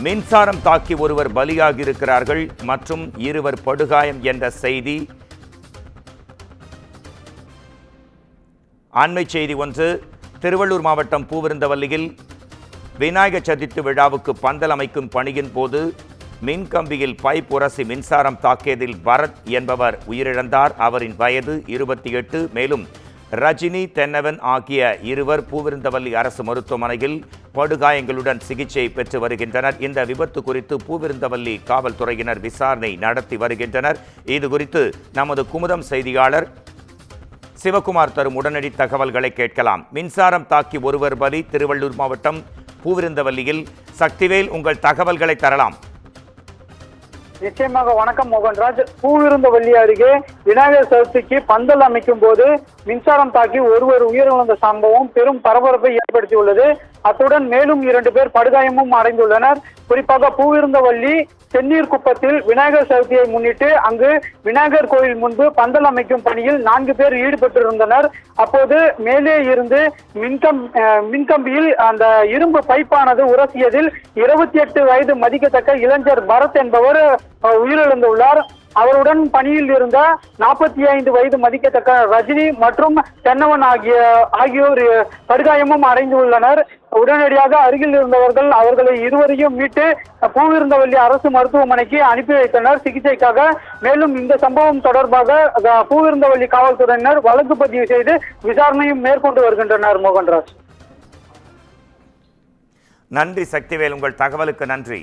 மின்சாரம் தாக்கி ஒருவர் பலியாகியிருக்கிறார்கள் மற்றும் இருவர் படுகாயம் என்ற செய்தி. அண்மை செய்தி ஒன்று. திருவள்ளூர் மாவட்டம் பூவிருந்தவல்லியில் விநாயகர் சதுர்த்தி விழாவுக்கு பந்தல் அமைக்கும் பணியின் போது மின்கம்பியில் பைப் உரசி மின்சாரம் தாக்கியதில் பரத் என்பவர் உயிரிழந்தார். அவரின் வயது 28. மேலும் ரஜினி, தென்னவன் ஆகிய இருவர் பூவிருந்தவல்லி அரசு மருத்துவமனையில் படுகாயங்களுடன் சிகிச்சை பெற்று வருகின்றனர். இந்த விபத்து குறித்து பூவிருந்தவல்லி காவல்துறையினர் விசாரணை நடத்தி வருகின்றனர். இது குறித்து நமது குமுதம் செய்தியாளர் சிவகுமார் தரும் உடனடி தகவல்களை கேட்கலாம். மின்சாரம் தாக்கி ஒருவர் பலி, திருவள்ளூர் மாவட்டம் பூவிருந்தவல்லியில். சக்திவேல், உங்கள் தகவல்களை தரலாம். நிச்சயமாக. வணக்கம் மோகன்ராஜ். பூவிருந்தவல்லி அருகே விநாயகர் சதுர்த்திக்கு பந்தல் அமைக்கும் போது மின்சாரம் தாக்கி ஒருவர் உயிரிழந்த சம்பவம் பெரும் பரபரப்பை ஏற்படுத்தியுள்ளது. அத்துடன் மேலும் 2 பேர் படுகாயமும் அடைந்துள்ளனர். குறிப்பாக பூவிருந்தவல்லி செந்நீர் குப்பத்தில் விநாயகர் சதுர்த்தியை முன்னிட்டு அங்கு விநாயகர் கோயில் முன்பு பந்தல் அமைக்கும் பணியில் 4 பேர் ஈடுபட்டிருந்தனர். அப்போது மேலே இருந்து மின்கம்பியில் அந்த இரும்பு பைப்பானது உரசியதில் 28 வயது மதிக்கத்தக்க இளைஞர் பரத் என்பவர் உயிரிழந்துள்ளார். அவருடன் பணியில் இருந்த 45 வயது மதிக்கத்தக்க ரஜினி மற்றும் தென்னவன் ஆகியோர் படுகாயமும் அடைந்துள்ளனர். உடனடியாக அருகில் இருந்தவர்கள் அவர்களை இருவரையும் மீட்டு பூவிருந்தவல்லி அரசு மருத்துவமனைக்கு அனுப்பி வைத்தனர் சிகிச்சைக்காக. மேலும் இந்த சம்பவம் தொடர்பாக பூவிருந்தவல்லி காவல்துறையினர் வழக்கு பதிவு செய்து விசாரணையும் மேற்கொண்டு வருகின்றனர். மோகன்ராஜ், நன்றி சக்திவேல், உங்கள் தகவலுக்கு நன்றி.